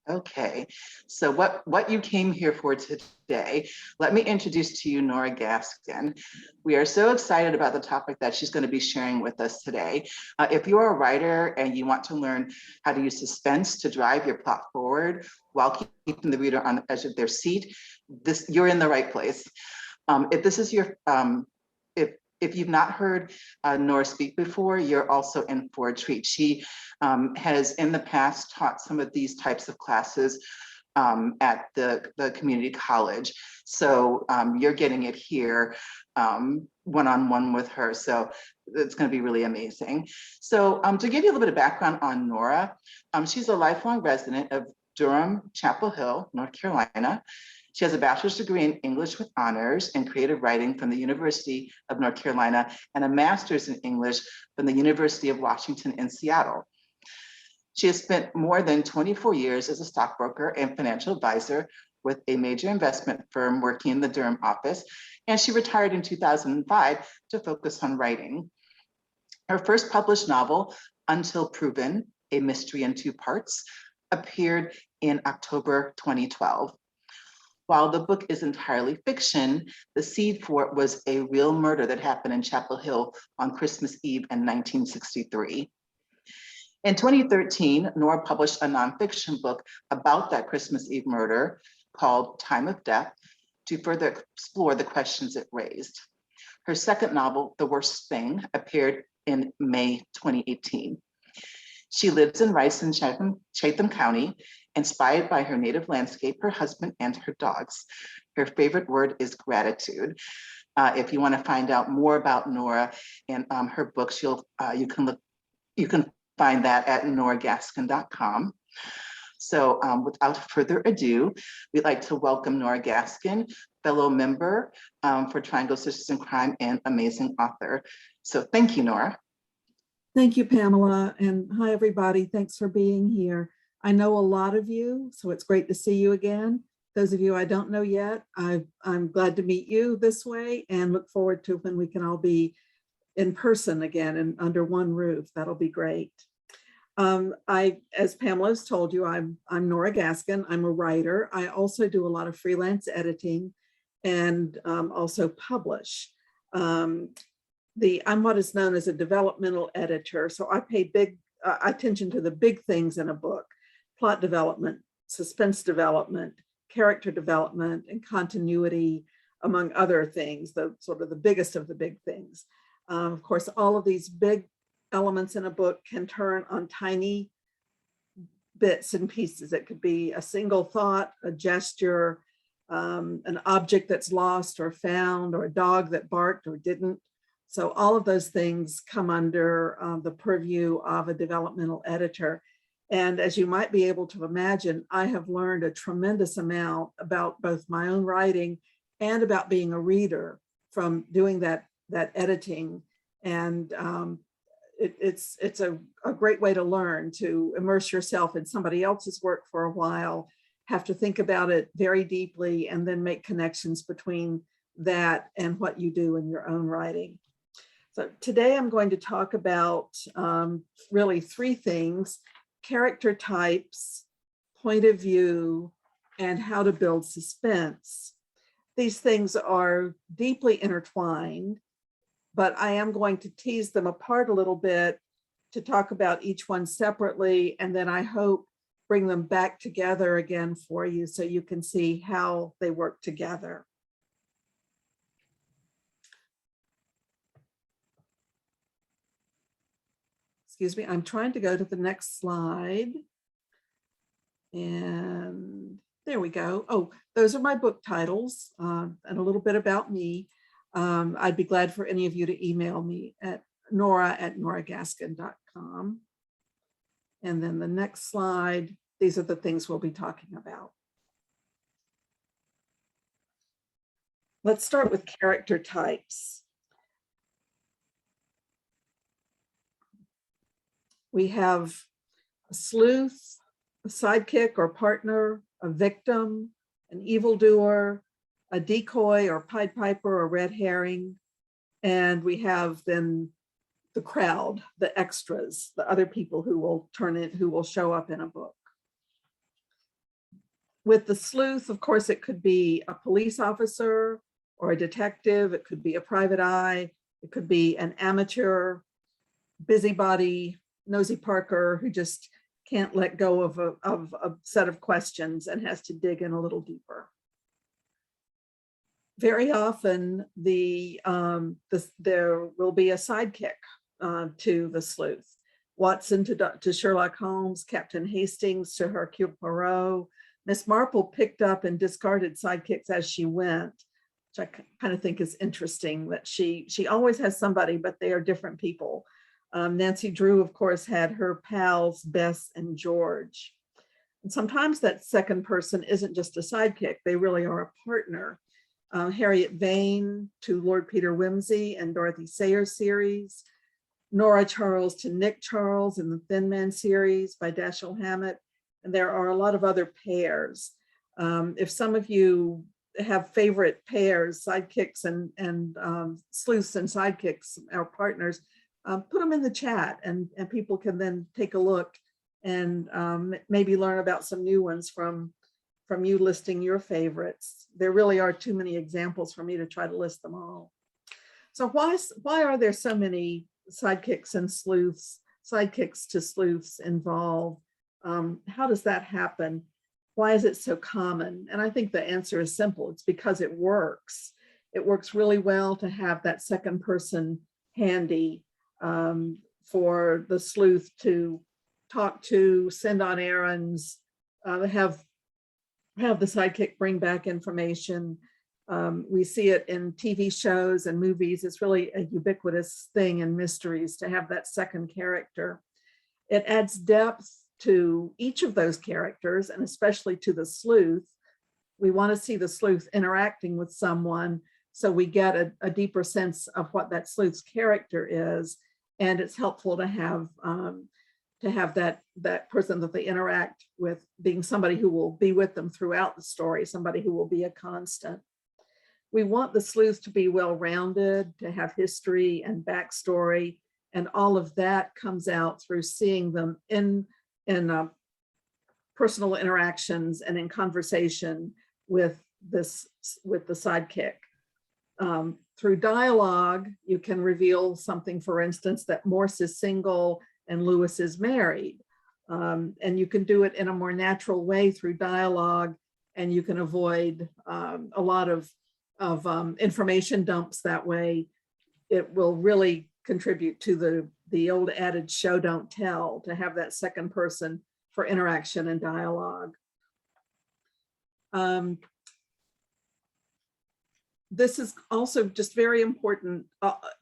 Okay, so what you came here for today, let me introduce to you Nora Gaskin. We are so excited about the topic that she's going to be sharing with us today. If you are a writer and you want to learn how to use suspense to drive your plot forward while keeping the reader on the edge of their seat, you're in the right place. If this is your if you've not heard Nora speak before, you're also in for a treat. She has in the past taught some of these types of classes at the community college. So you're getting it here one-on-one with her. So it's going to be really amazing. So to give you a little bit of background on Nora, she's a lifelong resident of Durham, Chapel Hill, North Carolina. She has a bachelor's degree in English with honors and creative writing from the University of North Carolina and a master's in English from the University of Washington in Seattle. She has spent more than 24 years as a stockbroker and financial advisor with a major investment firm working in the Durham office, and she retired in 2005 to focus on writing. Her first published novel, Until Proven, A Mystery in Two Parts, appeared in October 2012. While the book is entirely fiction, the seed for it was a real murder that happened in Chapel Hill on Christmas Eve in 1963. In 2013, Nora published a nonfiction book about that Christmas Eve murder called Time of Death to further explore the questions it raised. Her second novel, The Worst Thing, appeared in May 2018. She lives and writes in Chatham County, inspired by her native landscape, her husband, and her dogs. Her favorite word is gratitude. If you want to find out more about Nora and her books, you can find that at noragaskin.com. So without further ado, we'd like to welcome Nora Gaskin, fellow member for Triangle Sisters in Crime and amazing author. So thank you, Nora. Thank you, Pamela, and hi, everybody. Thanks for being here. I know a lot of you, so it's great to see you again. Those of you I don't know yet, I'm glad to meet you this way and look forward to when we can all be in person again and under one roof. That'll be great. As Pamela's told you, I'm Nora Gaskin. I'm a writer. I also do a lot of freelance editing and also publish. I'm what is known as a developmental editor. So I pay big attention to the big things in a book: plot development, suspense development, character development, and continuity, among other things, the sort of the biggest of the big things. Of course, all of these big elements in a book can turn on tiny bits and pieces. It could be a single thought, a gesture, an object that's lost or found, or a dog that barked or didn't. So all of those things come under the purview of a developmental editor. And as you might be able to imagine, I have learned a tremendous amount about both my own writing and about being a reader from doing that editing. And it's a great way to learn, to immerse yourself in somebody else's work for a while, have to think about it very deeply, and then make connections between that and what you do in your own writing. So today I'm going to talk about really three things: character types, point of view, and how to build suspense. These things are deeply intertwined, but I am going to tease them apart a little bit to talk about each one separately, and then I hope bring them back together again for you so you can see how they work together. Excuse me, I'm trying to go to the next slide. And there we go. Oh, those are my book titles and a little bit about me. I'd be glad for any of you to email me at nora@noragaskin.com. And then the next slide, these are the things we'll be talking about. Let's start with character types. We have a sleuth, a sidekick or partner, a victim, an evildoer, a decoy or Pied Piper or red herring. And we have then the crowd, the extras, the other people who will show up in a book. With the sleuth, of course, it could be a police officer or a detective. It could be a private eye. It could be an amateur busybody, nosy Parker who just can't let go of a set of questions and has to dig in a little deeper. Very often, there will be a sidekick to the sleuth. Watson to Sherlock Holmes, Captain Hastings to Hercule Poirot. Miss Marple picked up and discarded sidekicks as she went, which I kind of think is interesting, that she always has somebody, but they are different people. Nancy Drew, of course, had her pals, Bess and George. And sometimes that second person isn't just a sidekick, they really are a partner. Harriet Vane to Lord Peter Wimsey and Dorothy Sayers series. Nora Charles to Nick Charles in the Thin Man series by Dashiell Hammett. And there are a lot of other pairs. If some of you have favorite pairs, sidekicks and sleuths and sidekicks, our partners, put them in the chat and people can then take a look and maybe learn about some new ones from you listing your favorites. There really are too many examples for me to try to list them all. So why are there so many sidekicks and sleuths, sidekicks to sleuths involved? How does that happen? Why is it so common? And I think the answer is simple. It's because it works. It works really well to have that second person handy for the sleuth to talk to, send on errands, have the sidekick bring back information. We see it in TV shows and movies. It's really a ubiquitous thing in mysteries to have that second character. It adds depth to each of those characters, and especially to the sleuth. We want to see the sleuth interacting with someone so we get a deeper sense of what that sleuth's character is. And it's helpful to have that person that they interact with being somebody who will be with them throughout the story, somebody who will be a constant. We want the sleuth to be well-rounded, to have history and backstory, and all of that comes out through seeing them in personal interactions and in conversation with the sidekick. Through dialogue, you can reveal something, for instance, that Morse is single and Lewis is married. And you can do it in a more natural way through dialogue, and you can avoid a lot of information dumps that way. It will really contribute to the old adage, show don't tell, to have that second person for interaction and dialogue. This is also just very important,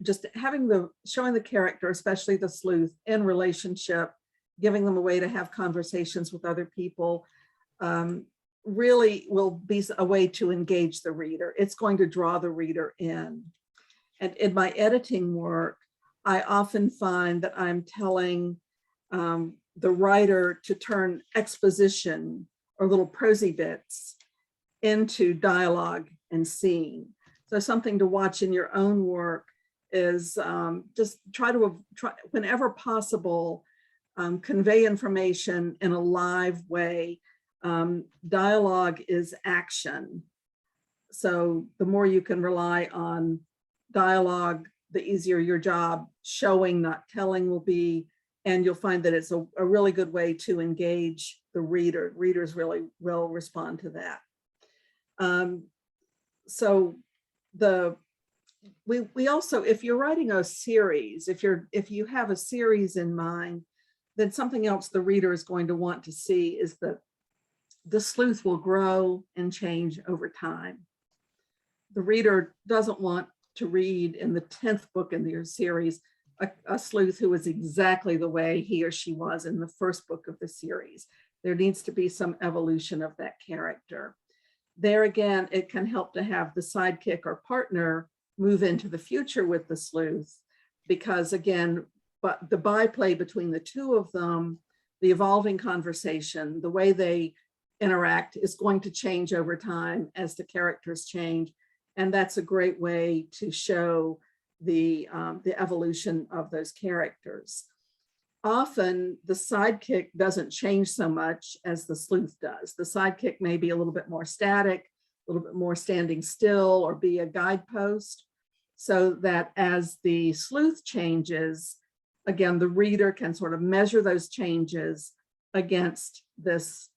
just showing the character, especially the sleuth, in relationship, giving them a way to have conversations with other people, really will be a way to engage the reader. It's going to draw the reader in. And in my editing work, I often find that I'm telling the writer to turn exposition or little prosy bits into dialogue and scene. So something to watch in your own work is just try, whenever possible, convey information in a live way. Dialogue is action. So the more you can rely on dialogue, the easier your job showing, not telling, will be. And you'll find that it's a really good way to engage the reader. Readers really will respond to that. So we also, if you're writing a series, if you have a series in mind, then something else the reader is going to want to see is that the sleuth will grow and change over time. The reader doesn't want to read in the 10th book in their series a sleuth who is exactly the way he or she was in the first book of the series. There needs to be some evolution of that character. There again, it can help to have the sidekick or partner move into the future with the sleuth, because again, but the byplay between the two of them, the evolving conversation, the way they interact is going to change over time as the characters change. And that's a great way to show the evolution of those characters. often the sidekick doesn't change so much as the sleuth does. The sidekick may be a little bit more static, a little bit more standing still, or be a guidepost, so that as the sleuth changes, again, the reader can sort of measure those changes against this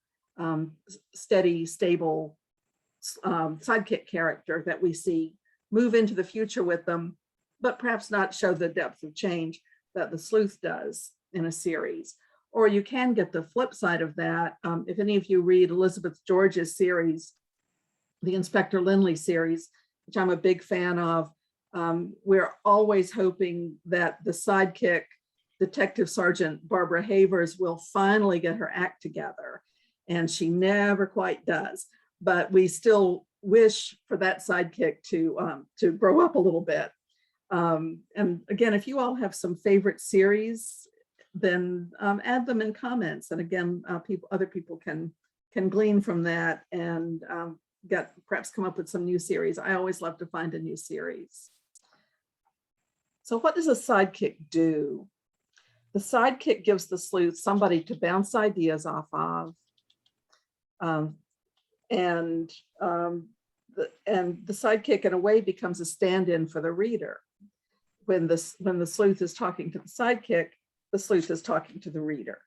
steady, stable sidekick character that we see move into the future with them, but perhaps not show the depth of change that the sleuth does in a series. Or you can get the flip side of that. If any of you read Elizabeth George's series, the Inspector Lindley series, which I'm a big fan of, we're always hoping that the sidekick, Detective Sergeant Barbara Havers, will finally get her act together. And she never quite does. But we still wish for that sidekick to grow up a little bit. And again, if you all have some favorite series, then add them in comments. And again, other people can glean from that and perhaps come up with some new series. I always love to find a new series. So what does a sidekick do? The sidekick gives the sleuth somebody to bounce ideas off of. And the sidekick in a way becomes a stand-in for the reader. When the sleuth is talking to the sidekick is talking to the reader.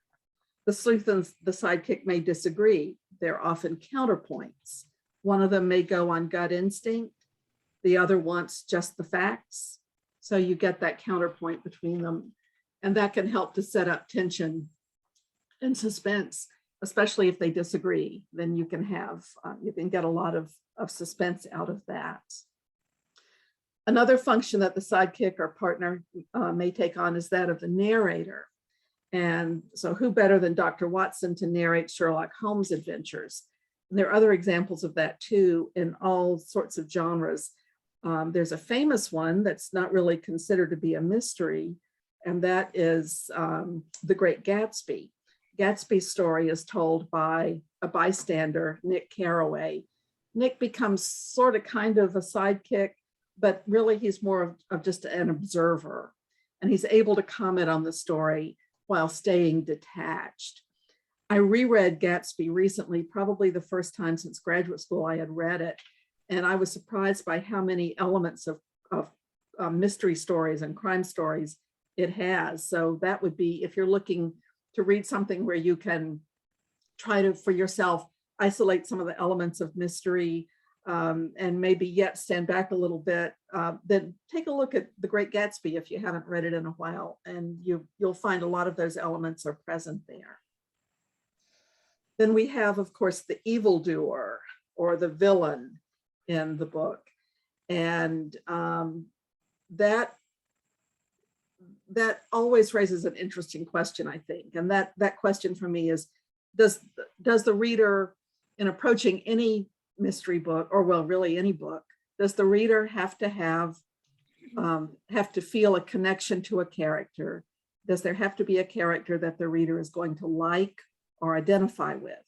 The sleuth and the sidekick may disagree. They're often counterpoints. One of them may go on gut instinct. The other wants just the facts. So you get that counterpoint between them. And that can help to set up tension and suspense, especially if they disagree. Then you can get a lot of suspense out of that. Another function that the sidekick or partner may take on is that of the narrator. And so who better than Dr. Watson to narrate Sherlock Holmes adventures? And there are other examples of that too in all sorts of genres. There's a famous one that's not really considered to be a mystery, and that is The Great Gatsby. Gatsby's story is told by a bystander, Nick Carraway. Nick becomes sort of kind of a sidekick, but really he's more of just an observer. And he's able to comment on the story while staying detached. I reread Gatsby recently, probably the first time since graduate school I had read it. And I was surprised by how many elements of mystery stories and crime stories it has. So that would be, if you're looking to read something where you can try to, for yourself, isolate some of the elements of mystery and maybe yet stand back a little bit, then take a look at The Great Gatsby if you haven't read it in a while, and you'll find a lot of those elements are present there. Then we have, of course, the evildoer or the villain in the book. And that always raises an interesting question, I think. And that question for me is, does the reader, in approaching any mystery book, or well, really any book, does the reader have to feel a connection to a character? Does there have to be a character that the reader is going to like or identify with?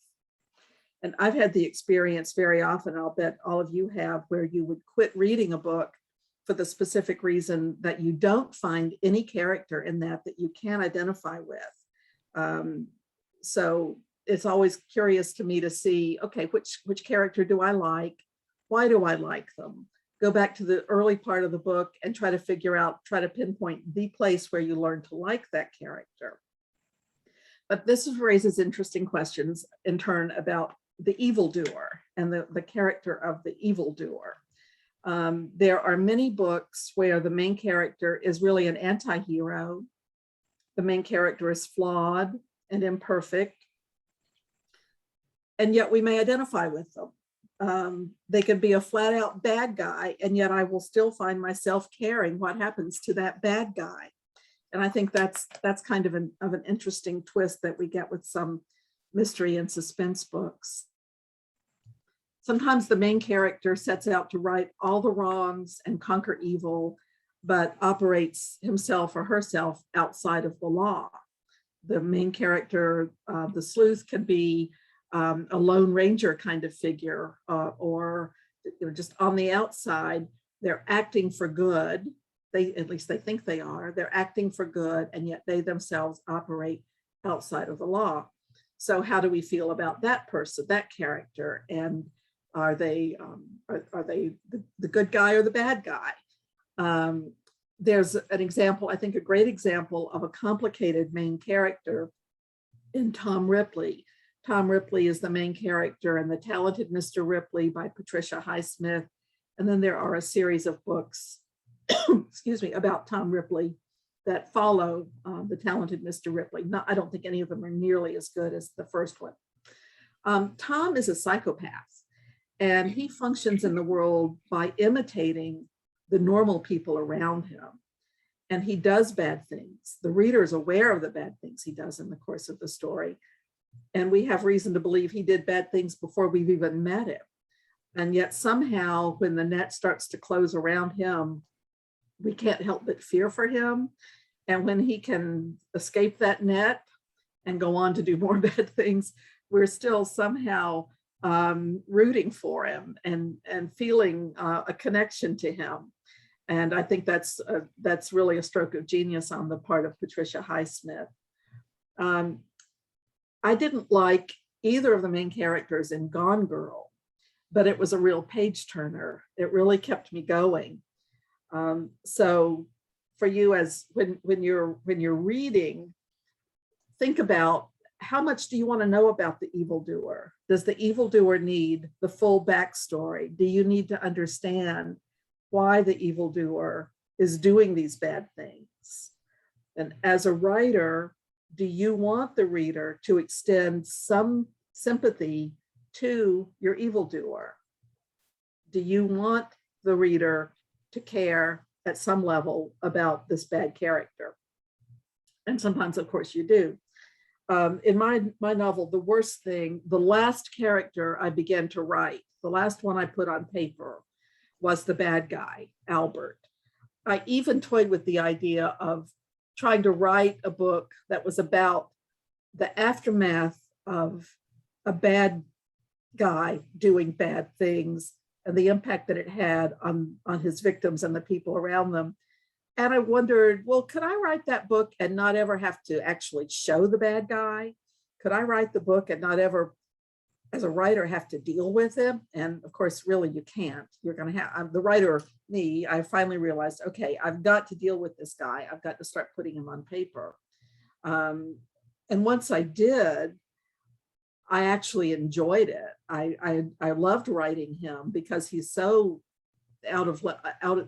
And I've had the experience very often, I'll bet all of you have, where you would quit reading a book for the specific reason that you don't find any character in that you can identify with. So it's always curious to me to see, okay, which character do I like? Why do I like them? Go back to the early part of the book and try to pinpoint the place where you learn to like that character. But this raises interesting questions in turn about the evildoer and the character of the evildoer. There are many books where the main character is really an anti-hero. The main character is flawed and imperfect, and yet we may identify with them. They could be a flat out bad guy, and yet I will still find myself caring what happens to that bad guy. And I think that's kind of an interesting twist that we get with some mystery and suspense books. Sometimes the main character sets out to right all the wrongs and conquer evil, but operates himself or herself outside of the law. The main character, the sleuth, can be a Lone Ranger kind of figure, or just on the outside, they're acting for good. at least they think they are, they're acting for good, and yet they themselves operate outside of the law. So how do we feel about that person, that character? And are they the good guy or the bad guy? There's an example, I think a great example of a complicated main character in Tom Ripley. Tom Ripley is the main character in The Talented Mr. Ripley by Patricia Highsmith. And then there are a series of books, excuse me, about Tom Ripley that follow The Talented Mr. Ripley. I don't think any of them are nearly as good as the first one. Tom is a psychopath, and he functions in the world by imitating the normal people around him. And he does bad things. The reader is aware of the bad things he does in the course of the story. And we have reason to believe he did bad things before we've even met him. And yet somehow when the net starts to close around him, we can't help but fear for him. And when he can escape that net and go on to do more bad things, we're still somehow rooting for him and feeling a connection to him. And I think that's really a stroke of genius on the part of Patricia Highsmith. I didn't like either of the main characters in Gone Girl, but it was a real page turner. It really kept me going. So for you, as when you're reading, think about how much do you want to know about the evildoer? Does the evildoer need the full backstory? Do you need to understand why the evildoer is doing these bad things? And as a writer, do you want the reader to extend some sympathy to your evildoer? Do you want the reader to care at some level about this bad character? And sometimes, of course, you do. In my novel, The Worst Thing, the last character I began to write, the last one I put on paper, was the bad guy, Albert. I even toyed with the idea of trying to write a book that was about the aftermath of a bad guy doing bad things and the impact that it had on his victims and the people around them. And I wondered, well, could I write that book and not ever have to actually show the bad guy? Could I write the book and not ever, as a writer, have to deal with him? And of course, really, you can't. You're going to have, the writer, me, I finally realized, okay, I've got to deal with this guy. I've got to start putting him on paper. And once I did, I actually enjoyed it. I loved writing him because he's so out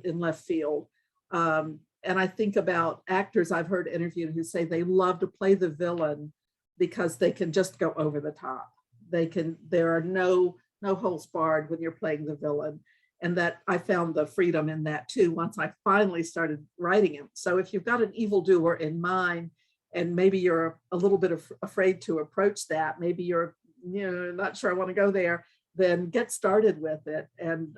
in left field. And I think about actors I've heard interviewed who say they love to play the villain because they can just go over the top. There are no holes barred when you're playing the villain. And that I found the freedom in that too, once I finally started writing him. So if you've got an evildoer in mind, and maybe you're a little bit afraid to approach that, maybe you're not sure I want to go there, then get started with it. And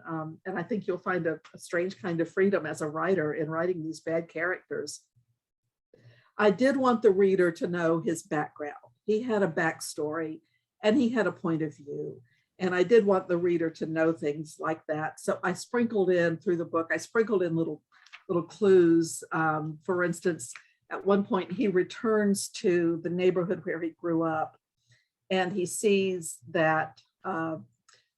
I think you'll find a strange kind of freedom as a writer in writing these bad characters. I did want the reader to know his background. He had a backstory and he had a point of view. And I did want the reader to know things like that. So I sprinkled in through the book, I sprinkled in little clues. For instance, at one point he returns to the neighborhood where he grew up and he sees that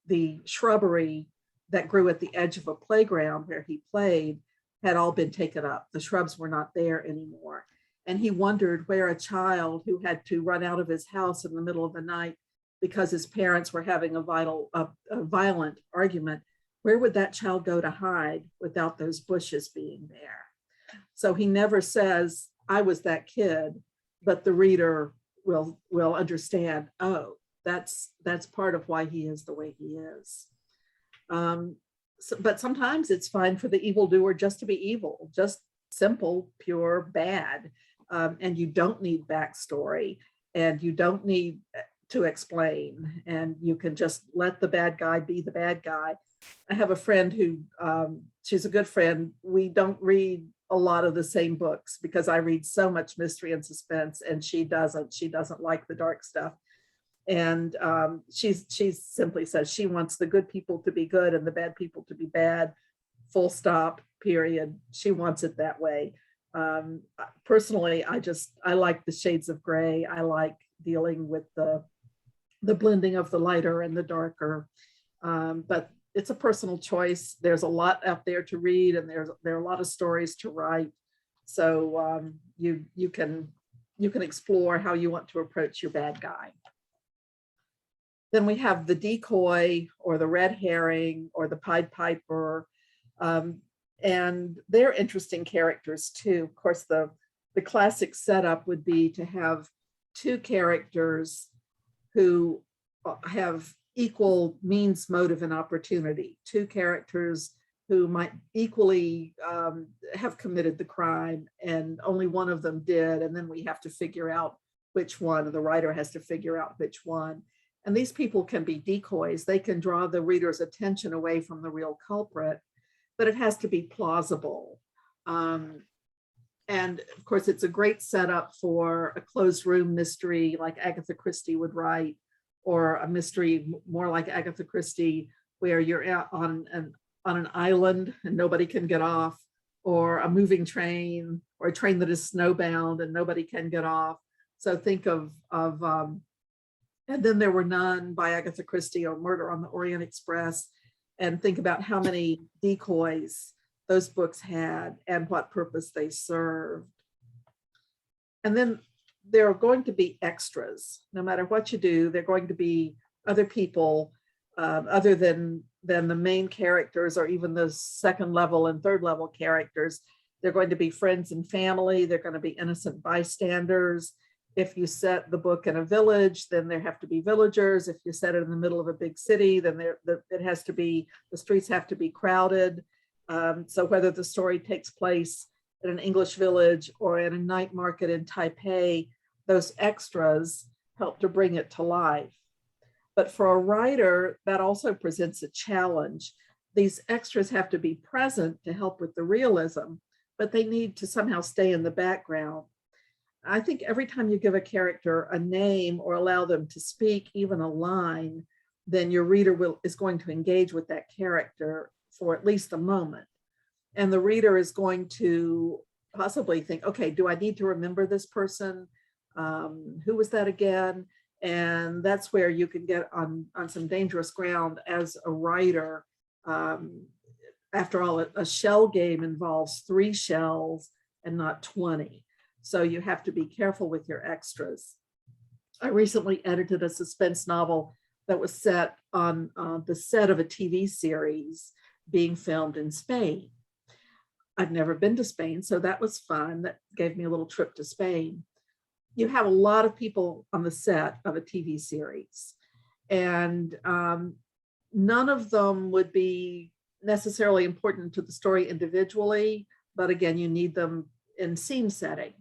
the shrubbery that grew at the edge of a playground where he played had all been taken up. The shrubs were not there anymore. And he wondered where a child who had to run out of his house in the middle of the night because his parents were having a violent argument, where would that child go to hide without those bushes being there? So he never says, I was that kid, but the reader will understand, oh, that's part of why he is the way he is. But sometimes it's fine for the evildoer just to be evil, just simple, pure bad. And you don't need backstory and you don't need to explain, and you can just let the bad guy be the bad guy. I have a friend who, she's a good friend. We don't read a lot of the same books because I read so much mystery and suspense and she doesn't like the dark stuff. And she simply says she wants the good people to be good and the bad people to be bad full stop, period. She wants it that way. Personally, I like the shades of gray. I like dealing with the blending of the lighter and the darker. But it's a personal choice. There's a lot out there to read, and there are a lot of stories to write. So you can explore how you want to approach your bad guy. Then we have the decoy, or the red herring, or the Pied Piper. And they're interesting characters too. Of course, the classic setup would be to have two characters who have equal means, motive, and opportunity. Two characters who might equally have committed the crime, and only one of them did. And then we have to figure out which one, the writer has to figure out which one. And these people can be decoys. They can draw the reader's attention away from the real culprit, but it has to be plausible. And of course, it's a great setup for a closed room mystery like Agatha Christie would write, or a mystery more like Agatha Christie, where you're out on an island and nobody can get off, or a moving train, or a train that is snowbound and nobody can get off. So think of And Then There Were None by Agatha Christie, or Murder on the Orient Express, and think about how many decoys those books had and what purpose they served. And then there are going to be extras. No matter what you do, there are going to be other people other than the main characters, or even the second level and third level characters. They're going to be friends and family. They're going to be innocent bystanders. If you set the book in a village, then there have to be villagers. If you set it in the middle of a big city, then the streets have to be crowded. So whether the story takes place in an English village or in a night market in Taipei, those extras help to bring it to life. But for a writer, that also presents a challenge. These extras have to be present to help with the realism, but they need to somehow stay in the background. I think every time you give a character a name or allow them to speak even a line, then your reader is going to engage with that character for at least a moment. And the reader is going to possibly think, okay, do I need to remember this person? Who was that again? And that's where you can get on some dangerous ground as a writer. After all, a shell game involves 3 shells and not 20. So you have to be careful with your extras. I recently edited a suspense novel that was set on the set of a TV series being filmed in Spain. I've never been to Spain, so that was fun. That gave me a little trip to Spain. You have a lot of people on the set of a TV series, and none of them would be necessarily important to the story individually, but again, you need them in scene setting.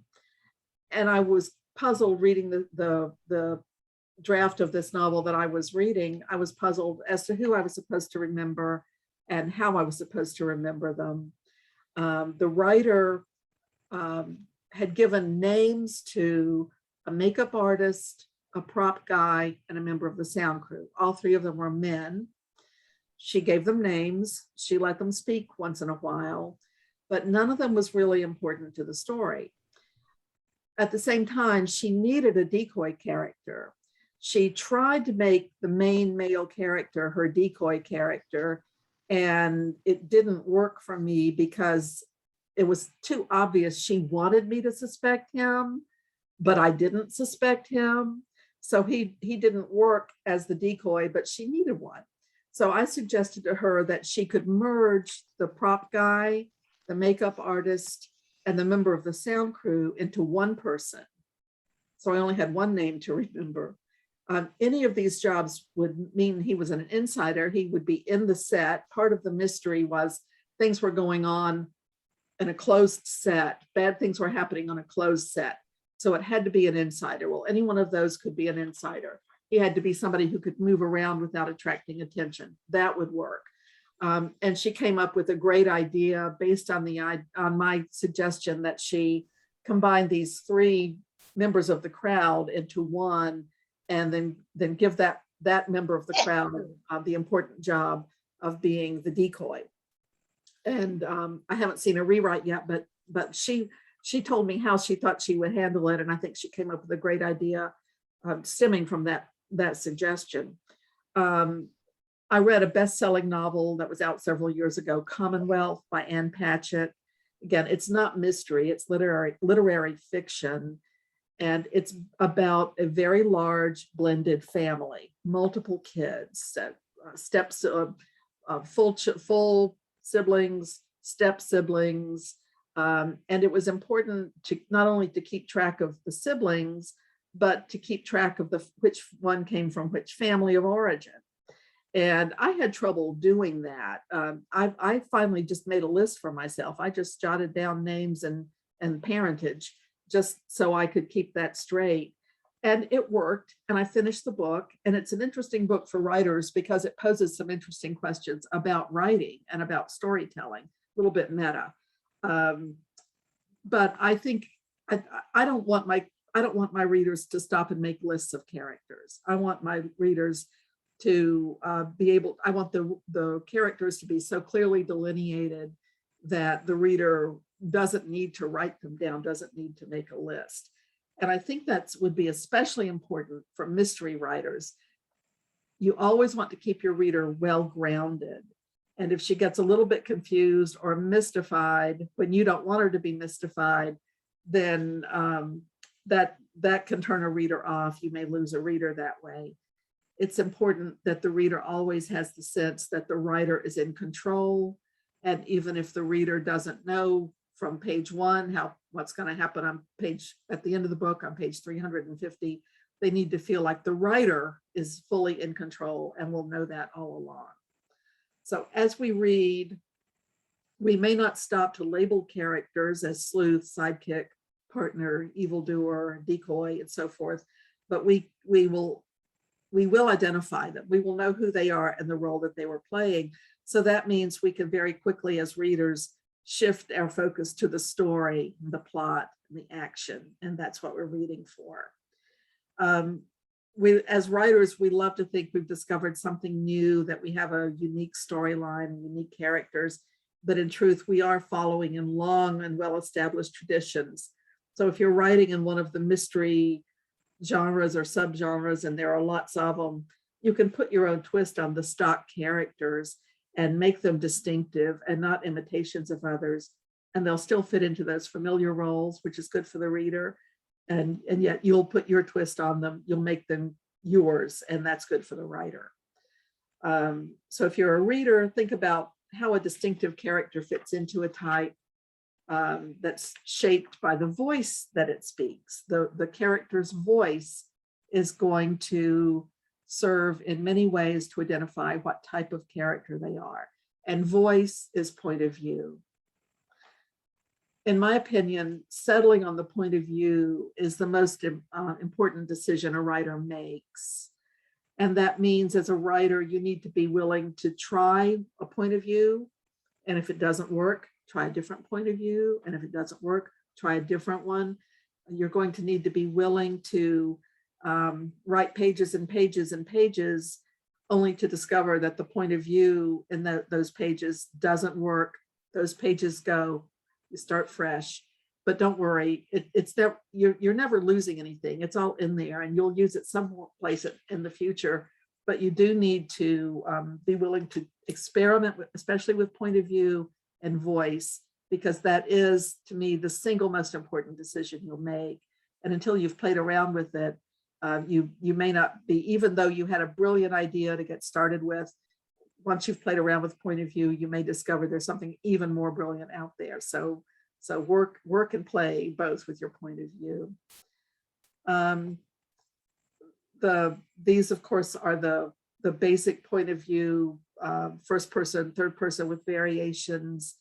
And I was puzzled reading the draft of this novel that I was reading. I was puzzled as to who I was supposed to remember and how I was supposed to remember them. The writer had given names to a makeup artist, a prop guy, and a member of the sound crew. All 3 of them were men. She gave them names. She let them speak once in a while, but none of them was really important to the story. At the same time, she needed a decoy character. She tried to make the main male character her decoy character, and it didn't work for me because it was too obvious. She wanted me to suspect him, but I didn't suspect him. So he didn't work as the decoy, but she needed one. So I suggested to her that she could merge the prop guy, the makeup artist, and the member of the sound crew into one person. So I only had one name to remember. Any of these jobs would mean he was an insider. He would be in the set. Part of the mystery was things were going on in a closed set. Bad things were happening on a closed set. So it had to be an insider. Well, any one of those could be an insider. He had to be somebody who could move around without attracting attention. That would work. And she came up with a great idea based on my suggestion that she combine these 3 members of the crowd into one, and then give that member of the crowd the important job of being the decoy. And I haven't seen a rewrite yet, but she told me how she thought she would handle it, and I think she came up with a great idea stemming from that suggestion. I read a best-selling novel that was out several years ago, Commonwealth by Ann Patchett. Again, it's not mystery, it's literary fiction. And it's about a very large blended family, multiple kids, steps, full siblings, step siblings. And it was important to not only to keep track of the siblings, but to keep track of which one came from which family of origin. And I had trouble doing that. I finally just made a list for myself. I just jotted down names and parentage just so I could keep that straight. And it worked, and I finished the book. And it's an interesting book for writers because it poses some interesting questions about writing and about storytelling, a little bit meta. But I think I don't want my readers to stop and make lists of characters. I want my readers to I want the characters to be so clearly delineated that the reader doesn't need to write them down, doesn't need to make a list. And I think that would be especially important for mystery writers. You always want to keep your reader well grounded. And if she gets a little bit confused or mystified when you don't want her to be mystified, then that can turn a reader off. You may lose a reader that way. It's important that the reader always has the sense that the writer is in control. And even if the reader doesn't know from page one what's going to happen at the end of the book on page 350, they need to feel like the writer is fully in control and will know that all along. So as we read, we may not stop to label characters as sleuth, sidekick, partner, evildoer, decoy, and so forth, but we will identify them. We will know who they are and the role that they were playing. So that means we can very quickly, as readers, shift our focus to the story, the plot, the action, and that's what we're reading for. As writers, we love to think we've discovered something new, that we have a unique storyline, unique characters, but in truth, we are following in long and well-established traditions. So if you're writing in one of the mystery genres or subgenres, and there are lots of them, you can put your own twist on the stock characters and make them distinctive and not imitations of others. And they'll still fit into those familiar roles, which is good for the reader. And yet you'll put your twist on them, you'll make them yours, and that's good for the writer. So if you're a reader, think about how a distinctive character fits into a type that's shaped by the voice that it speaks. The character's voice is going to serve in many ways to identify what type of character they are. And voice is point of view. In my opinion, settling on the point of view is the most important decision a writer makes. And that means as a writer, you need to be willing to try a point of view. And if it doesn't work, try a different point of view. And if it doesn't work, try a different one. You're going to need to be willing to write pages and pages and pages, only to discover that the point of view in those pages doesn't work. Those pages go, you start fresh, but don't worry, it's there. You're never losing anything. It's all in there, and you'll use it someplace in the future. But you do need to be willing to experiment, especially with point of view and voice, because that is, to me, the single most important decision you'll make. And until you've played around with it, you may not be, even though you had a brilliant idea to get started with, once you've played around with point of view, you may discover there's something even more brilliant out there. So work and play both with your point of view. These, of course, are the basic point of view, first person, third person with variations.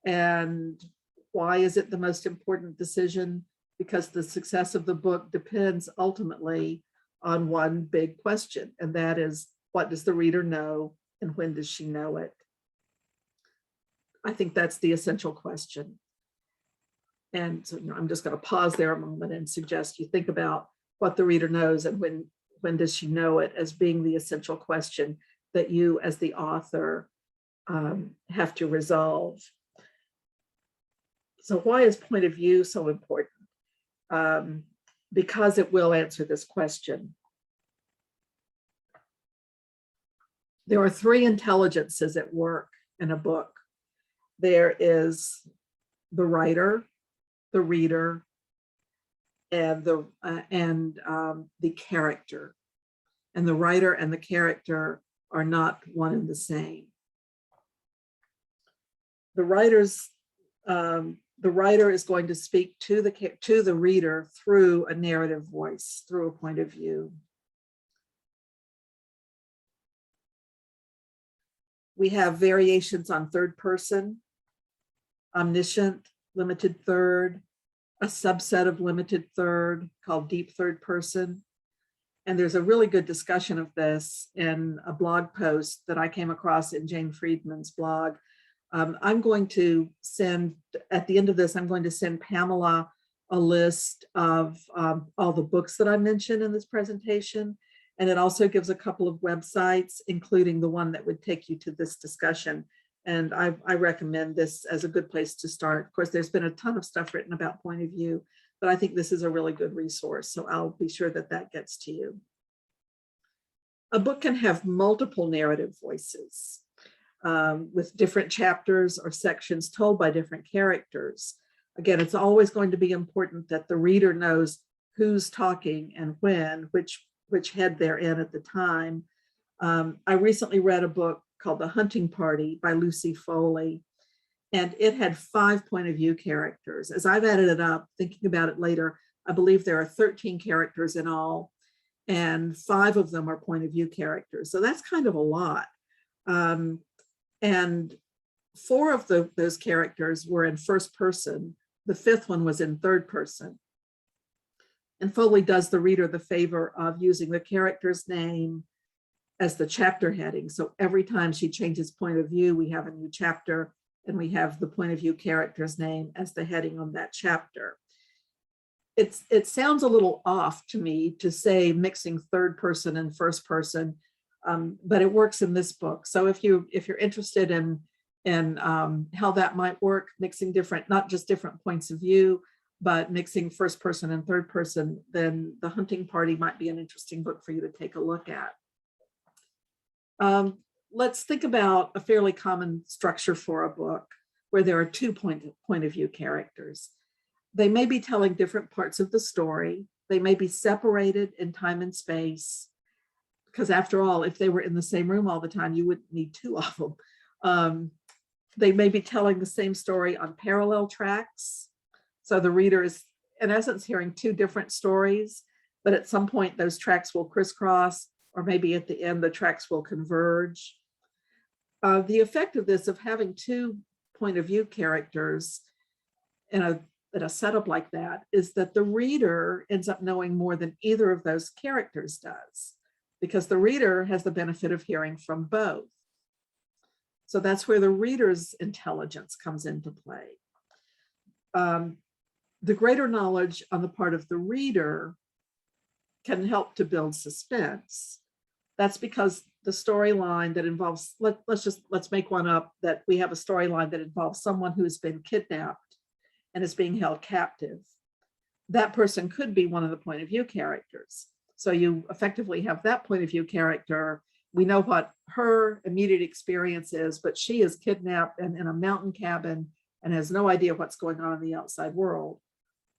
And why is it the most important decision? Because the success of the book depends ultimately on one big question, and that is, what does the reader know and when does she know it? I think that's the essential question. And so, I'm just going to pause there a moment and suggest you think about what the reader knows and when does she know it as being the essential question that you as the author have to resolve. So why is point of view so important? Because it will answer this question. There are three intelligences at work in a book. There is the writer, the reader, and the character. And the writer and the character are not one and the same. The writer is going to speak to the reader through a narrative voice, through a point of view. We have variations on third person, omniscient, limited third, a subset of limited third called deep third person. And there's a really good discussion of this in a blog post that I came across in Jane Friedman's blog. I'm going to send, at the end of this, I'm going to send Pamela a list of all the books that I mentioned in this presentation. And it also gives a couple of websites, including the one that would take you to this discussion. And I recommend this as a good place to start. Of course, there's been a ton of stuff written about point of view, but I think this is a really good resource. So I'll be sure that that gets to you. A book can have multiple narrative voices with different chapters or sections told by different characters. Again, it's always going to be important that the reader knows who's talking and when, which head they're in at the time. I recently read a book called The Hunting Party by Lucy Foley, and it had 5 point of view characters. As I've added it up, thinking about it later, I believe there are 13 characters in all, and 5 of them are point of view characters. So that's kind of a lot. And 4 of those characters were in first person. The 5th one was in third person. And Foley does the reader the favor of using the character's name as the chapter heading. So every time she changes point of view, we have a new chapter, and we have the point of view character's name as the heading on that chapter. It sounds a little off to me to say mixing third person and first person, but it works in this book. So if you're interested in how that might work, mixing different, not just different points of view, but mixing first person and third person, then The Hunting Party might be an interesting book for you to take a look at. Let's think about a fairly common structure for a book where there are 2 point of view characters. They may be telling different parts of the story. They may be separated in time and space, because after all, if they were in the same room all the time, you wouldn't need 2 of them. They may be telling the same story on parallel tracks. So the reader is, in essence, hearing 2 different stories, but at some point those tracks will crisscross, or maybe at the end the tracks will converge. The effect of this, of having 2 point of view characters in a setup like that, is that the reader ends up knowing more than either of those characters does, because the reader has the benefit of hearing from both. So that's where the reader's intelligence comes into play. The greater knowledge on the part of the reader can help to build suspense. That's because the storyline that involves, let's make one up, that we have a storyline that involves someone who has been kidnapped and is being held captive. That person could be one of the point of view characters. So you effectively have that point of view character. We know what her immediate experience is, but she is kidnapped and in a mountain cabin and has no idea what's going on in the outside world.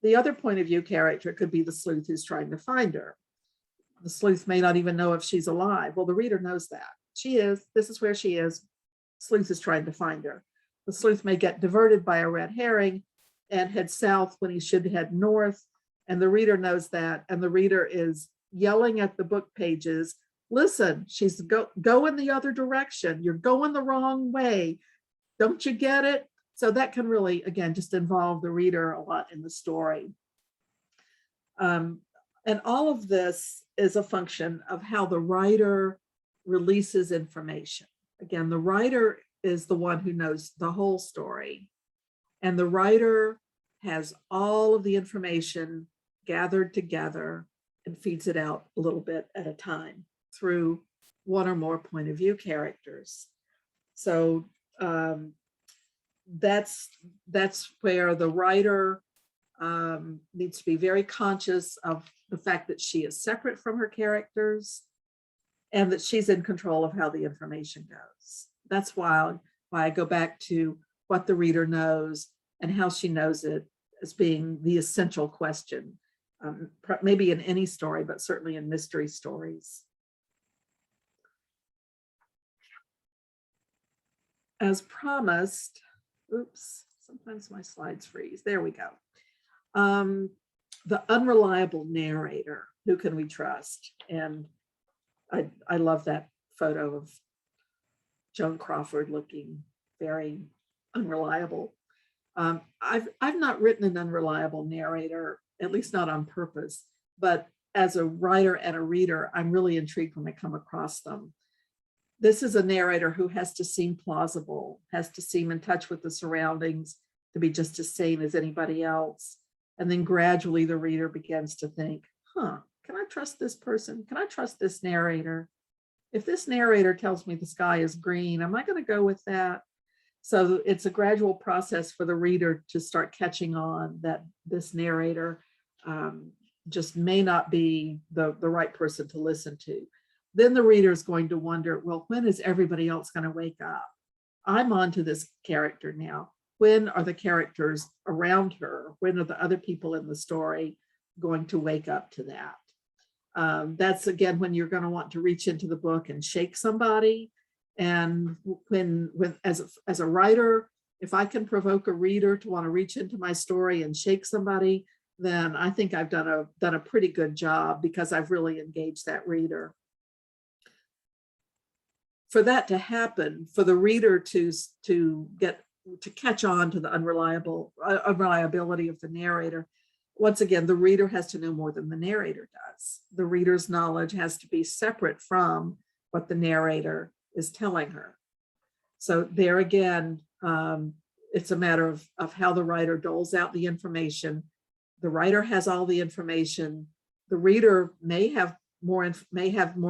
The other point of view character could be the sleuth who's trying to find her. The sleuth may not even know if she's alive. Well, the reader knows that. She is, this is where she is. Sleuth is trying to find her. The sleuth may get diverted by a red herring and head south when he should head north. And the reader knows that. And the reader is yelling at the book pages, listen, she's going the other direction. You're going the wrong way. Don't you get it? So that can really, again, just involve the reader a lot in the story. And all of this is a function of how the writer releases information. Again, the writer is the one who knows the whole story. And the writer has all of the information gathered together and feeds it out a little bit at a time through one or more point of view characters. So that's where the writer needs to be very conscious of the fact that she is separate from her characters and that she's in control of how the information goes. That's why I go back to what the reader knows and how she knows it as being the essential question, maybe in any story, but certainly in mystery stories. As promised, oops, sometimes my slides freeze. There we go. The unreliable narrator, who can we trust? And I love that photo of Joan Crawford looking very unreliable. I've not written an unreliable narrator, at least not on purpose, but as a writer and a reader, I'm really intrigued when I come across them. This is a narrator who has to seem plausible, has to seem in touch with the surroundings, to be just as sane as anybody else. And then gradually the reader begins to think, can I trust this person? Can I trust this narrator? If this narrator tells me the sky is green, am I going to go with that? So it's a gradual process for the reader to start catching on that this narrator just may not be the right person to listen to. Then the reader is going to wonder, well, when is everybody else going to wake up? I'm onto this character now. When are the characters around her? When are the other people in the story going to wake up to that? That's again when you're going to want to reach into the book and shake somebody. And when as a writer, if I can provoke a reader to want to reach into my story and shake somebody, then I think I've done a pretty good job, because I've really engaged that reader. For that to happen, for the reader to catch on to the unreliability of the narrator, once again, the reader has to know more than the narrator does. The reader's knowledge has to be separate from what the narrator is telling her. So there again, it's a matter of how the writer doles out the information. The writer has all the information. The reader may have more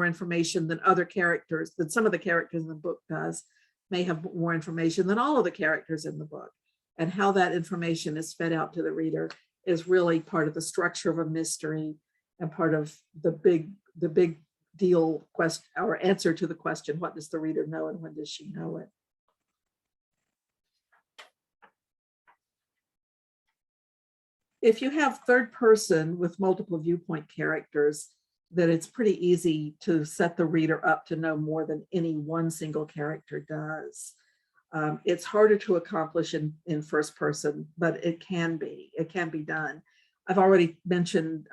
information than other characters, than some of the characters in the book does, may have more information than all of the characters in the book. And how that information is fed out to the reader is really part of the structure of a mystery and part of the big deal question, or answer to the question, what does the reader know and when does she know it? If you have third person with multiple viewpoint characters, then it's pretty easy to set the reader up to know more than any one single character does. It's harder to accomplish in first person, but it can be done. I've already mentioned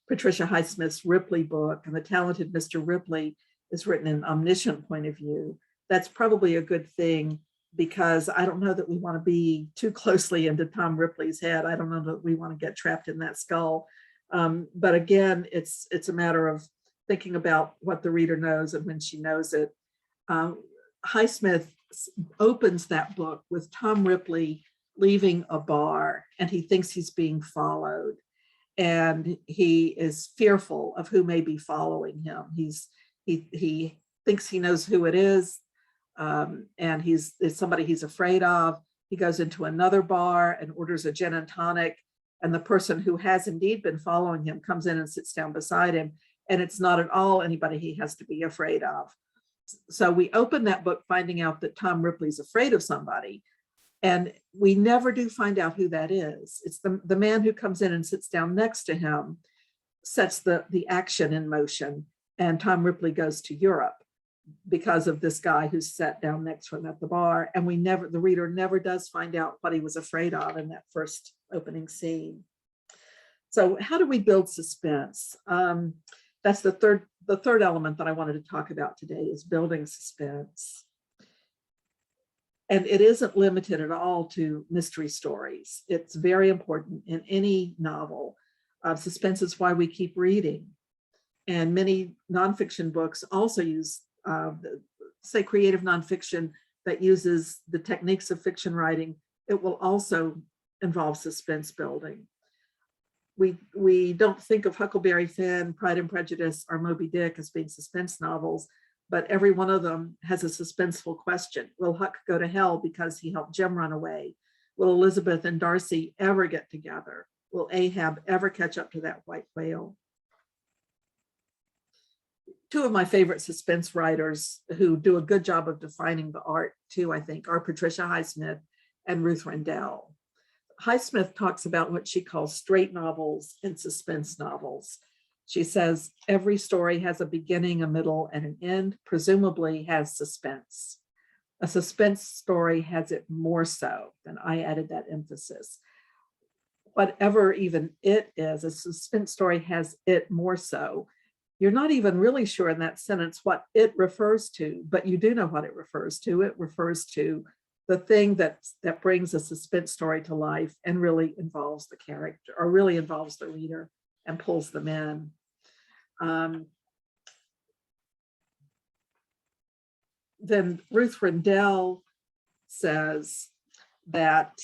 Patricia Highsmith's Ripley book, and The Talented Mr. Ripley is written in an omniscient point of view. That's probably a good thing, because I don't know that we want to be too closely into Tom Ripley's head. I don't know that we want to get trapped in that skull. But again, it's a matter of thinking about what the reader knows and when she knows it. Highsmith opens that book with Tom Ripley leaving a bar, and he thinks he's being followed. And he is fearful of who may be following him. He thinks he knows who it is, and it's somebody he's afraid of. He goes into another bar and orders a gin and tonic, and the person who has indeed been following him comes in and sits down beside him, and it's not at all anybody he has to be afraid of. So we open that book finding out that Tom Ripley's afraid of somebody, and we never do find out who that is. It's the man who comes in and sits down next to him sets the action in motion, and Tom Ripley goes to Europe because of this guy who's sat down next to him at the bar. And the reader never does find out what he was afraid of in that first opening scene. So how do we build suspense? That's the third element that I wanted to talk about today, is building suspense. And it isn't limited at all to mystery stories. It's very important in any novel. Suspense is why we keep reading. And many nonfiction books also use, say, creative nonfiction that uses the techniques of fiction writing. It will also involve suspense building. We don't think of Huckleberry Finn, Pride and Prejudice, or Moby Dick as being suspense novels, but every one of them has a suspenseful question. Will Huck go to hell because he helped Jim run away? Will Elizabeth and Darcy ever get together? Will Ahab ever catch up to that white whale? Two of my favorite suspense writers who do a good job of defining the art too, I think, are Patricia Highsmith and Ruth Rendell. Highsmith talks about what she calls straight novels and suspense novels. She says every story has a beginning, a middle, and an end, presumably has suspense. A suspense story has it more so, and I added that emphasis. Whatever even it is, a suspense story has it more so. You're not even really sure in that sentence what it refers to, but you do know what it refers to. It refers to the thing that brings a suspense story to life and really involves the character, or really involves the reader and pulls them in. Then Ruth Rendell says that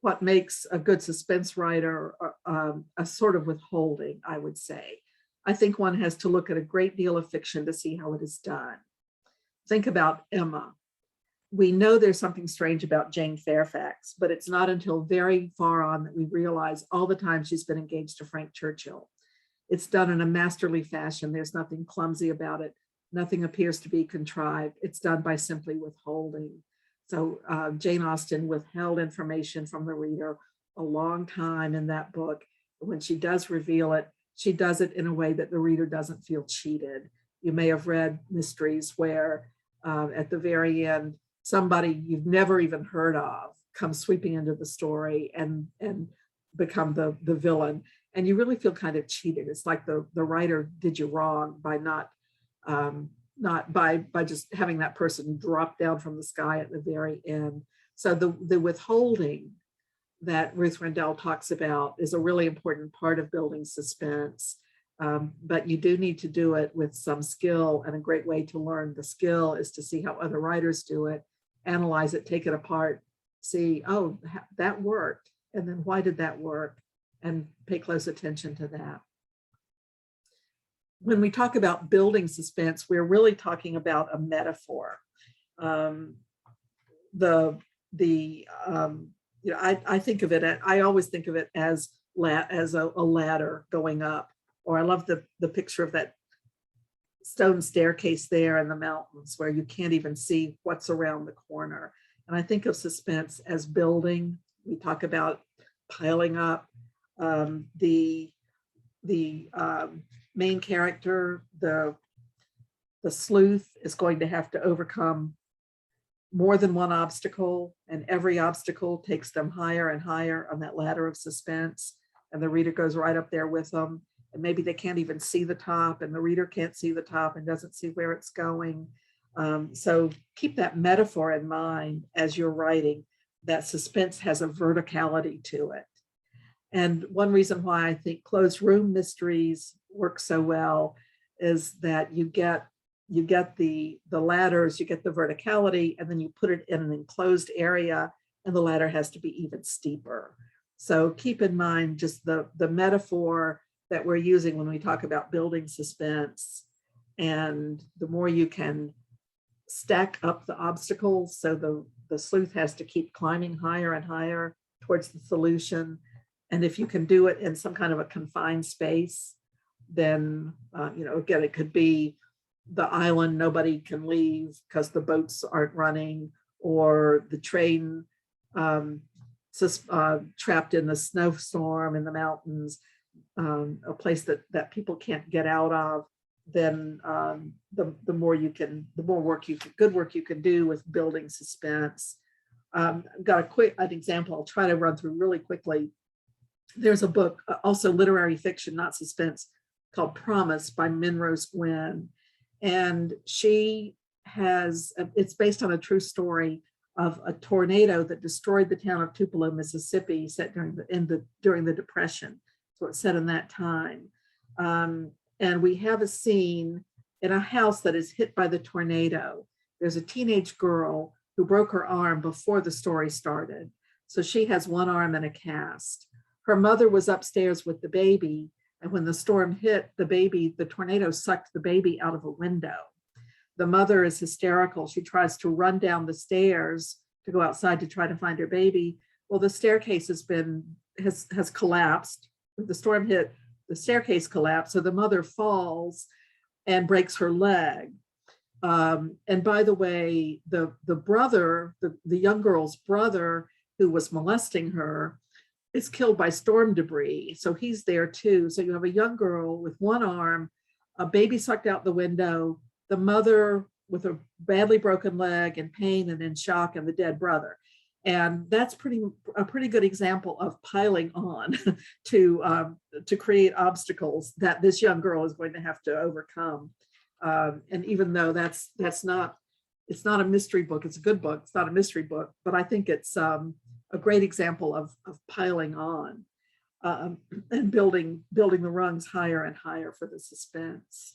what makes a good suspense writer a sort of withholding, I would say. I think one has to look at a great deal of fiction to see how it is done. Think about Emma. We know there's something strange about Jane Fairfax, but it's not until very far on that we realize all the time she's been engaged to Frank Churchill. It's done in a masterly fashion. There's nothing clumsy about it. Nothing appears to be contrived. It's done by simply withholding. So Jane Austen withheld information from the reader a long time in that book. When she does reveal it, she does it in a way that the reader doesn't feel cheated. You may have read mysteries where at the very end, somebody you've never even heard of comes sweeping into the story and become the villain. And you really feel kind of cheated. It's like the writer did you wrong by not by just having that person drop down from the sky at the very end. So the withholding that Ruth Rendell talks about is a really important part of building suspense. But you do need to do it with some skill, and a great way to learn the skill is to see how other writers do it, analyze it, take it apart, see, oh, that worked. And then why did that work? And pay close attention to that. When we talk about building suspense, we're really talking about a metaphor. I think of it, I always think of it as a ladder going up, or I love the picture of that stone staircase there in the mountains where you can't even see what's around the corner. And I think of suspense as building. We talk about piling up. The main character, the sleuth, is going to have to overcome more than one obstacle, and every obstacle takes them higher and higher on that ladder of suspense, and the reader goes right up there with them, and maybe they can't even see the top, and the reader can't see the top and doesn't see where it's going. So keep that metaphor in mind as you're writing, that suspense has a verticality to it. And one reason why I think closed room mysteries work so well is that you get the ladders, you get the verticality, and then you put it in an enclosed area, and the ladder has to be even steeper. So keep in mind just the metaphor that we're using when we talk about building suspense. And the more you can stack up the obstacles, so the sleuth has to keep climbing higher and higher towards the solution. And if you can do it in some kind of a confined space, then, again, it could be the island nobody can leave because the boats aren't running, or the train trapped in the snowstorm in the mountains, a place that people can't get out of. Then the more good work you can do with building suspense. Got an example I'll try to run through really quickly. There's a book, also literary fiction, not suspense, called Promise by Minrose Gwynn. And it's based on a true story of a tornado that destroyed the town of Tupelo, Mississippi, set during the Depression. So it's set in that time. And we have a scene in a house that is hit by the tornado. There's a teenage girl who broke her arm before the story started. So she has one arm in a cast. Her mother was upstairs with the baby, And when the storm hit the baby, the tornado sucked the baby out of a window. The mother is hysterical. She tries to run down the stairs to go outside to try to find her baby. Well, the staircase has collapsed. When the storm hit, the staircase collapsed. So the mother falls and breaks her leg. And by the way, the brother, the young girl's brother who was molesting her, is killed by storm debris. So he's there too. So you have a young girl with one arm, a baby sucked out the window, the mother with a badly broken leg and pain and in shock, and the dead brother. And that's a pretty good example of piling on to create obstacles that this young girl is going to have to overcome. And even though it's not a mystery book, it's a good book, it's not a mystery book, but I think it's a great example of piling on and building the rungs higher and higher for the suspense.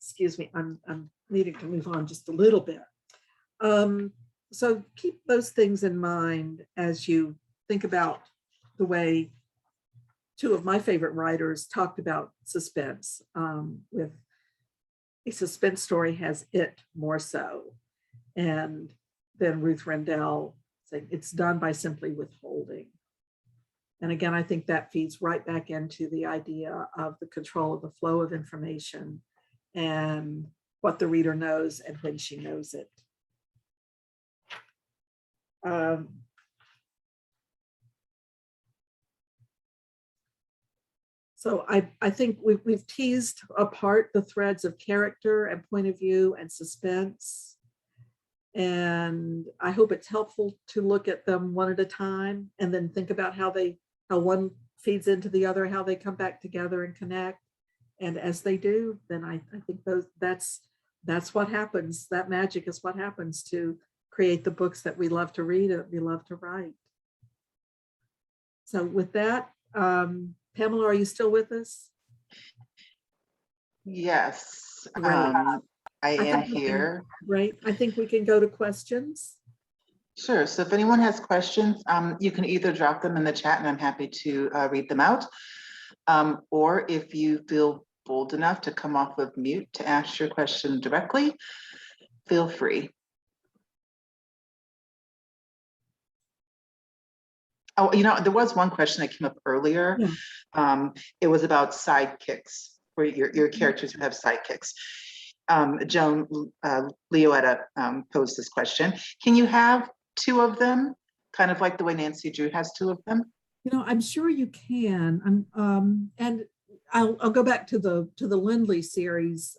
Excuse me, I'm needing to move on just a little bit. So keep those things in mind as you think about the way two of my favorite writers talked about suspense. With A Suspense Story has it more so. And then Ruth Rendell saying it's done by simply withholding. And again, I think that feeds right back into the idea of the control of the flow of information and what the reader knows and when she knows it. So I think we've teased apart the threads of character and point of view and suspense. And I hope it's helpful to look at them one at a time and then think about how one feeds into the other, how they come back together and connect. And as they do, then I think that's what happens. That magic is what happens to create the books that we love to read and we love to write. So with that, Pamela, are you still with us? Yes, Right. I am here. Right. I think we can go to questions. Sure. So if anyone has questions, you can either drop them in the chat and I'm happy to read them out. Or if you feel bold enough to come off of mute to ask your question directly, feel free. Oh, there was one question that came up earlier. Yeah. It was about sidekicks, where your characters who have sidekicks. Joan Leoetta posed this question. Can you have two of them, kind of like the way Nancy Drew has two of them? I'm sure you can. And I'll go back to the Lindley series,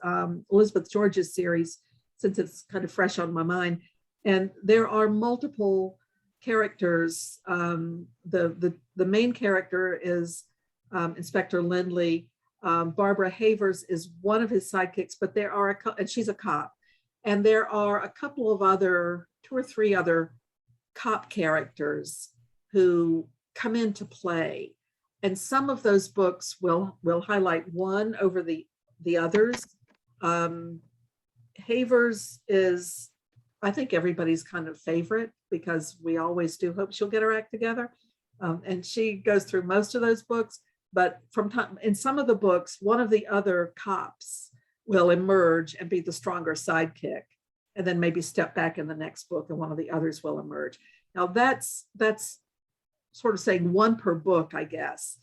Elizabeth George's series, since it's kind of fresh on my mind. And there are multiple characters. The main character is Inspector Lindley. Barbara Havers is one of his sidekicks, but there are and she's a cop. And there are a couple of two or three other cop characters who come into play. And some of those books will highlight one over the others. Havers is, I think, everybody's kind of favorite because we always do hope she'll get her act together. And she goes through most of those books, but in some of the books, one of the other cops will emerge and be the stronger sidekick, and then maybe step back in the next book and one of the others will emerge. Now that's sort of saying one per book, I guess,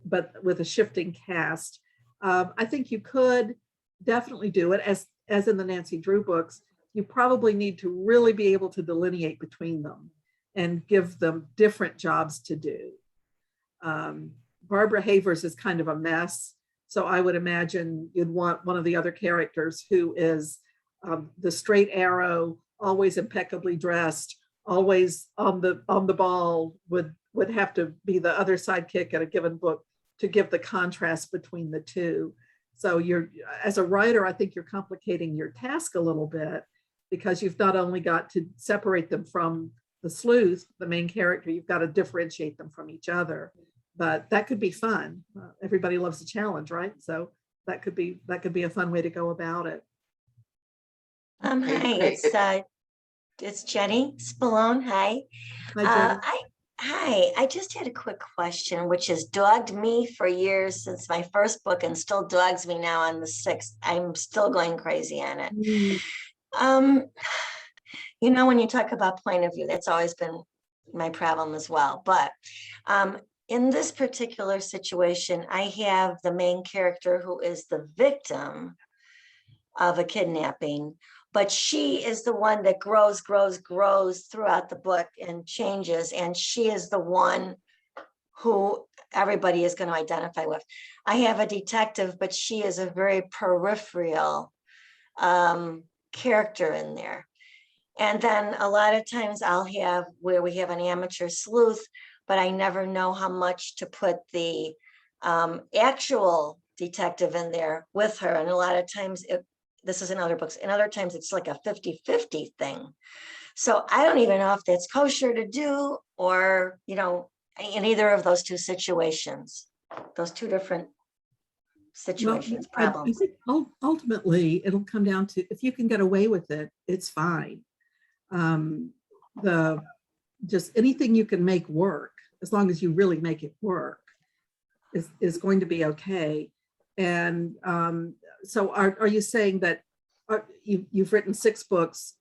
but with a shifting cast. I think you could definitely do it as in the Nancy Drew books. You probably need to really be able to delineate between them and give them different jobs to do. Barbara Havers is kind of a mess. So I would imagine you'd want one of the other characters who is the straight arrow, always impeccably dressed, always on the ball, would have to be the other sidekick at a given book to give the contrast between the two. So as a writer, I think you're complicating your task a little bit because you've not only got to separate them from the sleuth, the main character, you've got to differentiate them from each other. But that could be fun. Everybody loves a challenge, right? So that could be a fun way to go about it. Hi, it's Jenny Spallone. Hi. Hi, Jenny. I Hi, I just had a quick question, which has dogged me for years since my first book and still dogs me now on the sixth. I'm still going crazy on it. Mm. Um, when you talk about point of view, that's always been my problem as well. But in this particular situation, I have the main character who is the victim of a kidnapping, but she is the one that grows throughout the book and changes, and she is the one who everybody is going to identify with. I have a detective, but she is a very peripheral character in there. And then a lot of times I'll have where we have an amateur sleuth, but I never know how much to put the actual detective in there with her. And a lot of times this is in other books, and other times it's like a 50-50 thing. So I don't even know if that's kosher to do, or, in either of those two situations, those two different situations, I problems. think ultimately it'll come down to, if you can get away with it, it's fine. Just anything you can make work, as long as you really make it work, is going to be okay. And so are you saying that you've written 6 books?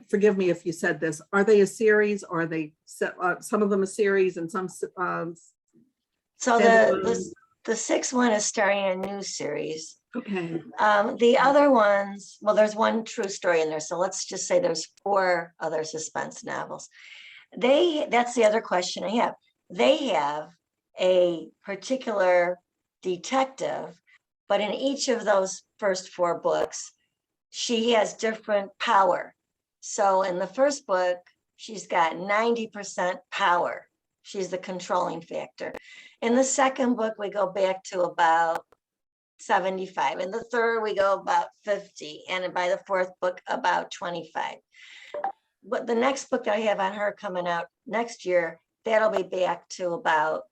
Forgive me if you said this. Are they a series, or are they some of them a series and some? So the 6th one is starting a new series. Okay. The other ones, well, there's one true story in there. So let's just say there's 4 other suspense novels. That's the other question I have. They have a particular detective, but in each of those first 4 books, she has different power. So in the first book, she's got 90% power. She's the controlling factor. In the second book, we go back to about 75. In the third, we go about 50. And by the 4th book, about 25. But the next book that I have on her coming out next year, that'll be back to about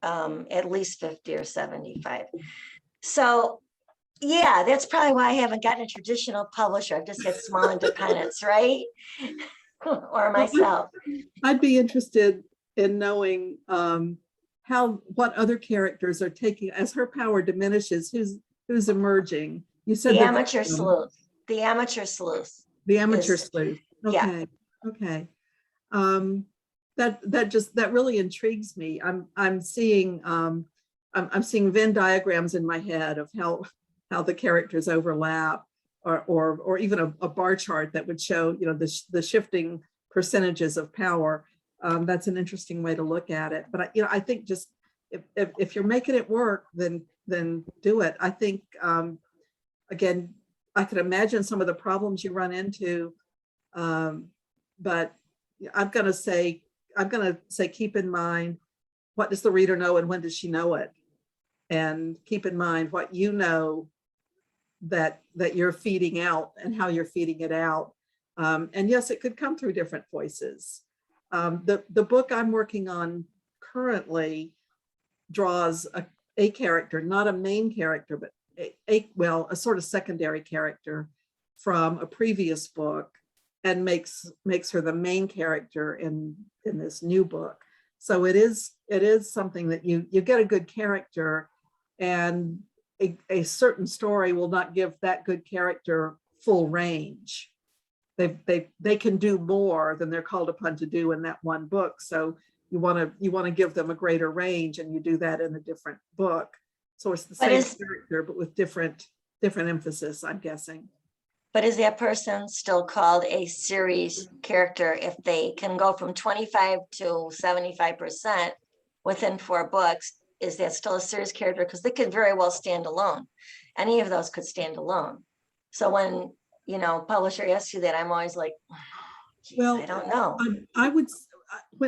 at least 50 or 75. So yeah, that's probably why I haven't gotten a traditional publisher. I've just had small independents, right? Or myself. I'd be interested in knowing what other characters are taking, as her power diminishes, who's emerging. You said the amateur sleuth. The amateur sleuth. The amateur sleuth. Okay. Yeah. Okay. That really intrigues me. I'm seeing Venn diagrams in my head of how the characters overlap, or even a bar chart that would show, the shifting percentages of power. That's an interesting way to look at it. But I think just if you're making it work, then do it. I think again, I could imagine some of the problems you run into, but I'm gonna say keep in mind, what does the reader know and when does she know it? And keep in mind what you know that you're feeding out and how you're feeding it out. And yes, it could come through different voices. The book I'm working on currently draws a character, not a main character, but a sort of secondary character from a previous book, and makes her the main character in this new book. So it is something that you get a good character, and a certain story will not give that good character full range. They can do more than they're called upon to do in that one book. So you want to give them a greater range, and you do that in a different book. So it's the same character, but with different emphasis, I'm guessing. But is that person still called a series character if they can go from 25 to 75% within 4 books? Is that still a series character? Because they could very well stand alone. Any of those could stand alone. So when, publisher asks you that, I'm always like, well, I don't know. I would,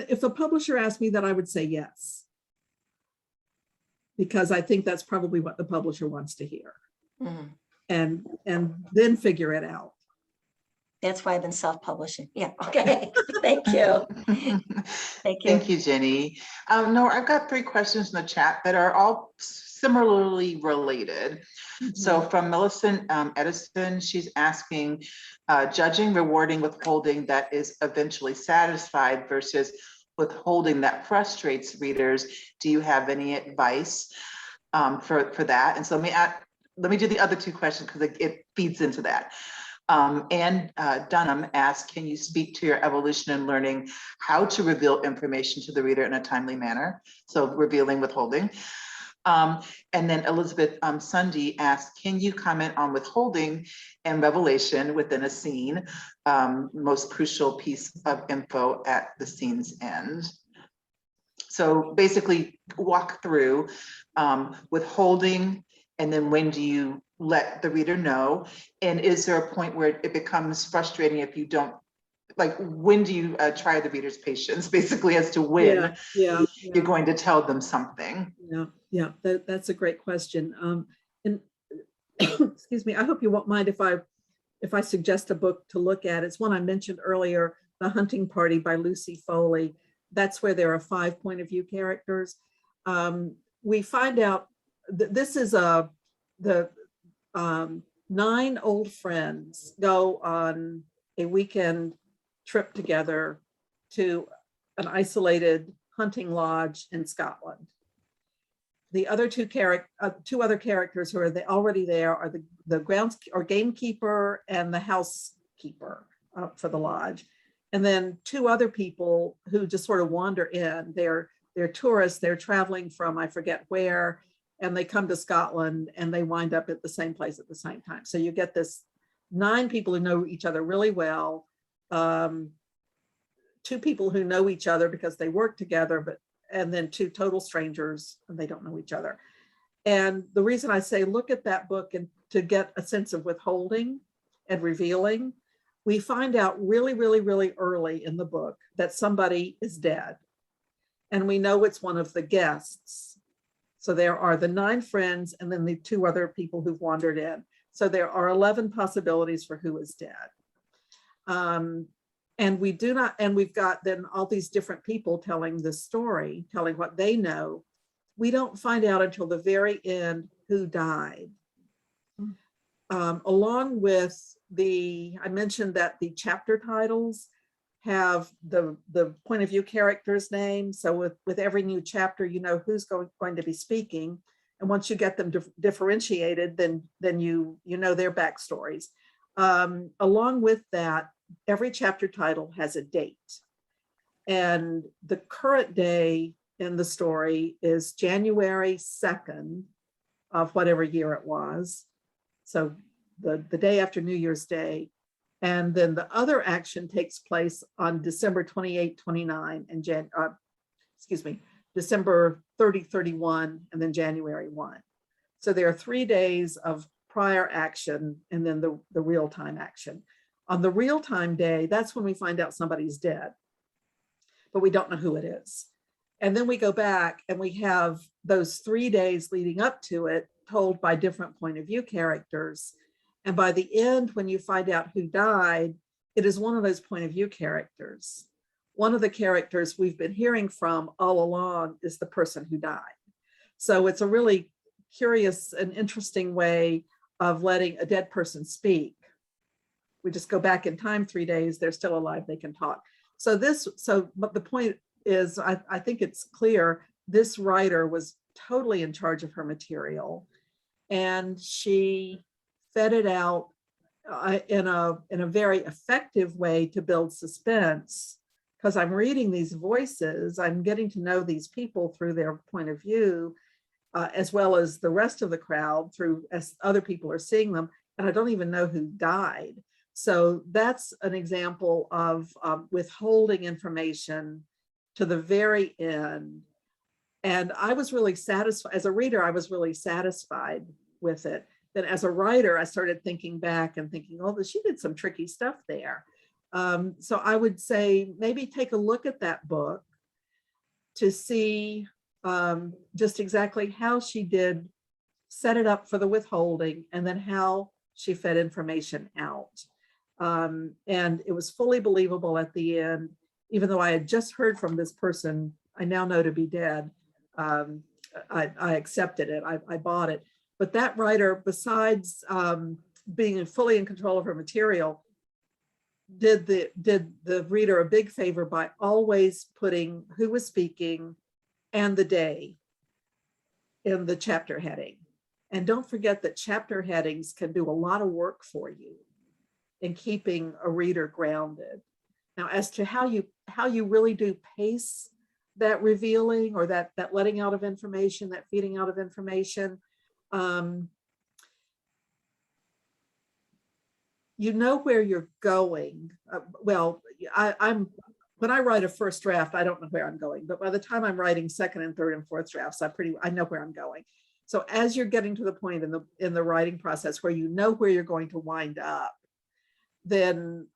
if a publisher asked me that, I would say yes. Because I think that's probably what the publisher wants to hear. Mm-hmm. And then figure it out. That's why I've been self-publishing. Yeah. Okay. Thank you. Thank you. Thank you, Jenny. Nora, I've got 3 questions in the chat that are all similarly related. Mm-hmm. So from Millicent Edison, she's asking, judging, rewarding, withholding that is eventually satisfied versus withholding that frustrates readers. Do you have any advice for that? And so let me do the other two questions because it feeds into that. Ann Dunham asked, can you speak to your evolution in learning how to reveal information to the reader in a timely manner? So revealing, withholding. And then Elizabeth Sunday asked, can you comment on withholding and revelation within a scene, most crucial piece of info at the scene's end? So basically walk through withholding, and then when do you let the reader know? And is there a point where it becomes frustrating if you don't, like, when do you try the reader's patience, basically, as to when Yeah. you're going to tell them something? Yeah, that's a great question. And excuse me, I hope you won't mind if I suggest a book to look at. It's one I mentioned earlier, The Hunting Party by Lucy Foley. That's where there are 5 point of view characters. We find out that this is the 9 old friends go on a weekend trip together to an isolated hunting lodge in Scotland. The other two other characters who are already there are the grounds or gamekeeper and the housekeeper for the lodge. And then 2 other people who just sort of wander in. They're tourists, they're traveling from I forget where, and they come to Scotland and they wind up at the same place at the same time. So you get this 9 people who know each other really well, 2 people who know each other because they work together, and then 2 total strangers and they don't know each other. And the reason I say look at that book and to get a sense of withholding and revealing, we find out really, really, really early in the book that somebody is dead. And we know it's one of the guests. So there are the 9 friends and then the 2 other people who've wandered in. So there are 11 possibilities for who is dead. And we've got then all these different people telling the story, telling what they know. We don't find out until the very end who died. Along with I mentioned that the chapter titles have the point of view character's name. So with every new chapter, you know who's going to be speaking. And once you get them differentiated, then you know their backstories. Along with that, every chapter title has a date. And the current day in the story is January 2nd of whatever year it was. So the day after New Year's Day. And then the other action takes place on December 28, 29, and December 30, 31, and then January 1. So there are 3 days of prior action and then the real-time action. On the real-time day, that's when we find out somebody's dead, but we don't know who it is. And then we go back and we have those 3 days leading up to it told by different point of view characters. And by the end, when you find out who died, it is one of those point of view characters. One of the characters we've been hearing from all along is the person who died. So it's a really curious and interesting way of letting a dead person speak. We just go back in time 3 days, they're still alive, they can talk. But the point is, I think it's clear, this writer was totally in charge of her material, and she fed it out in a very effective way to build suspense. Because I'm reading these voices, I'm getting to know these people through their point of view, as well as the rest of the crowd through as other people are seeing them, and I don't even know who died. So that's an example of withholding information to the very end. And I was really satisfied, as a reader, I was really satisfied with it. Then as a writer, I started thinking back and thinking, oh, she did some tricky stuff there. So I would say maybe take a look at that book to see just exactly how she did set it up for the withholding and then how she fed information out. And it was fully believable at the end, even though I had just heard from this person I now know to be dead. I accepted it, I bought it. But that writer, besides being fully in control of her material, did the reader a big favor by always putting who was speaking and the day in the chapter heading. And don't forget that chapter headings can do a lot of work for you in keeping a reader grounded. Now, as to how you really do pace that revealing or that letting out of information, that feeding out of information, you know where you're going. Well, when I write a first draft, I don't know where I'm going, but by the time I'm writing second and third and fourth drafts, I know where I'm going. So as you're getting to the point in the writing process where you know where you're going to wind up, then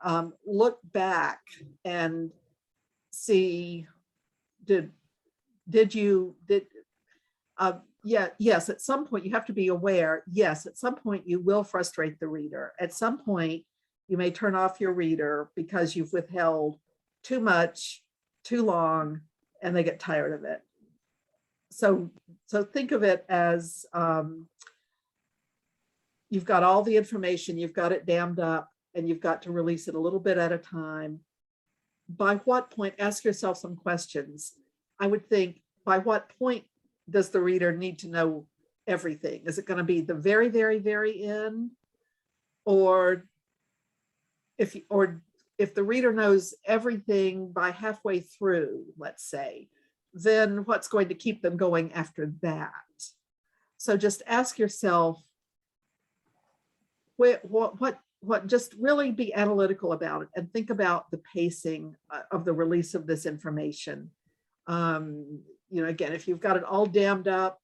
look back and see, yes, at some point you have to be aware, yes, at some point you will frustrate the reader. At some point you may turn off your reader because you've withheld too much, too long, and they get tired of it. So think of it as you've got all the information, you've got it dammed up, and you've got to release it a little bit at a time. By what point, ask yourself some questions. I would think, by what point does the reader need to know everything? Is it going to be the very, very, very end? Or if the reader knows everything by halfway through, let's say, then what's going to keep them going after that? So just ask yourself, what just really be analytical about it and think about the pacing of the release of this information. Again, if you've got it all dammed up,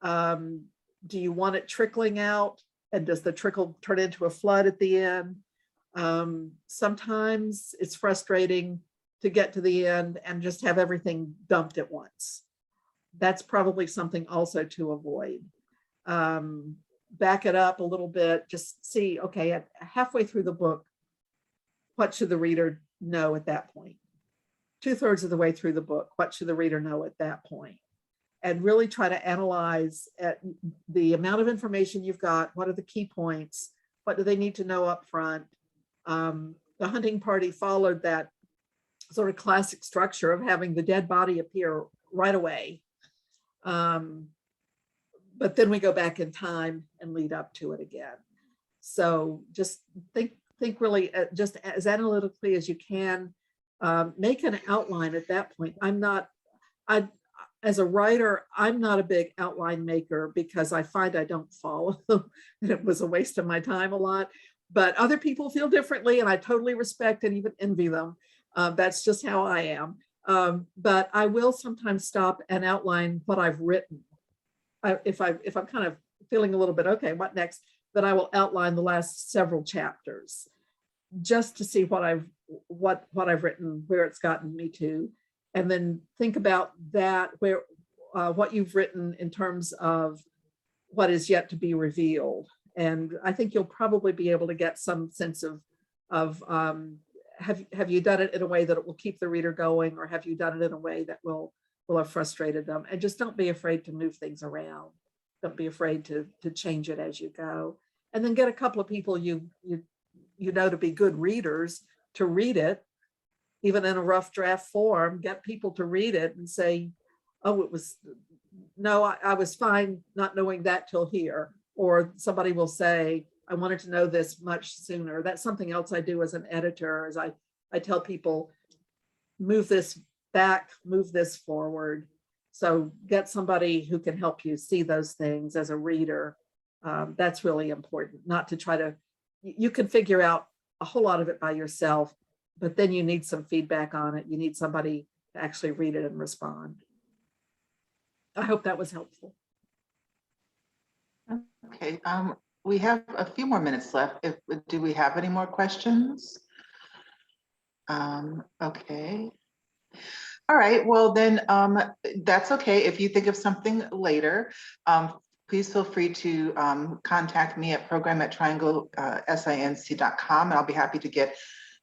do you want it trickling out? And does the trickle turn into a flood at the end? Sometimes it's frustrating to get to the end and just have everything dumped at once. That's probably something also to avoid. Back it up a little bit, just see, okay, at halfway through the book, what should the reader know at that point? 2/3 of the way through the book, what should the reader know at that point? And really try to analyze the amount of information you've got. What are the key points? What do they need to know up front? The hunting party followed that sort of classic structure of having the dead body appear right away. But then we go back in time and lead up to it again. So just think really just as analytically as you can. Make an outline at that point. As a writer, I'm not a big outline maker because I find I don't follow them. And it was a waste of my time a lot. But other people feel differently, and I totally respect and even envy them. That's just how I am. But I will sometimes stop and outline what I've written. If I'm kind of feeling a little bit, okay, what next? Then I will outline the last several chapters just to see what I've written, where it's gotten me to, and then think about that, where what you've written in terms of what is yet to be revealed. And I think you'll probably be able to get some sense of have you done it in a way that it will keep the reader going, or have you done it in a way that will have frustrated them? And just don't be afraid to move things around. Don't be afraid to change it as you go. And then get a couple of people you know to be good readers to read it, even in a rough draft form. Get people to read it and say, oh, I was fine not knowing that till here. Or somebody will say, I wanted to know this much sooner. That's something else I do as an editor, is I tell people, move this back, move this forward. So get somebody who can help you see those things as a reader. That's really important, not to try to, you can figure out a whole lot of it by yourself, but then you need some feedback on it. You need somebody to actually read it and respond. I hope that was helpful. Okay, we have a few more minutes left. Do we have any more questions? Okay. All right, well then, that's okay. If you think of something later, please feel free to contact me at program@trianglesinc.com, and I'll be happy to get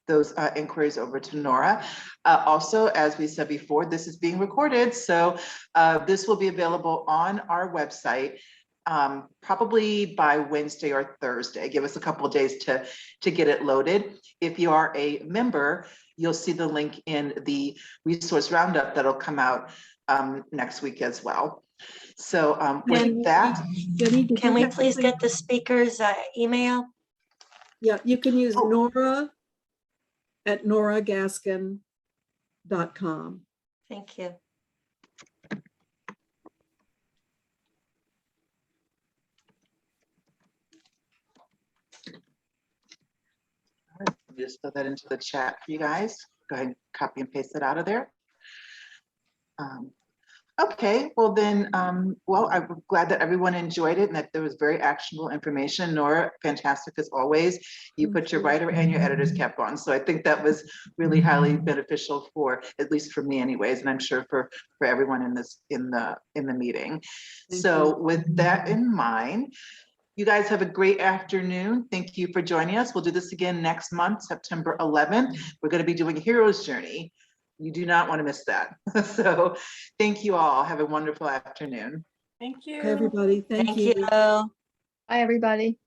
those inquiries over to Nora. Also, as we said before, this is being recorded, so this will be available on our website probably by Wednesday or Thursday. Give us a couple of days to get it loaded. If you are a member, you'll see the link in the resource roundup that'll come out next week as well. So with that, Jenny, did Can you we have please something? get the speaker's email? Yeah, you can use Oh. Nora at noragaskin.com. Thank you. just throw that into the chat for you guys. Go ahead and copy and paste it out of there. Okay, well then, well, I'm glad that everyone enjoyed it and that there was very actionable information. Nora, fantastic as always. You put your writer and your editor's cap on. So I think that was really highly beneficial for, at least for me anyways, and I'm sure for everyone in this, in the meeting. So with that in mind, you guys have a great afternoon. Thank you for joining us. We'll do this again next month, September 11th. We're going to be doing Hero's Journey. You do not want to miss that. So thank you all. Have a wonderful afternoon. Thank you. Everybody, thank Thank you. you. Bye, everybody.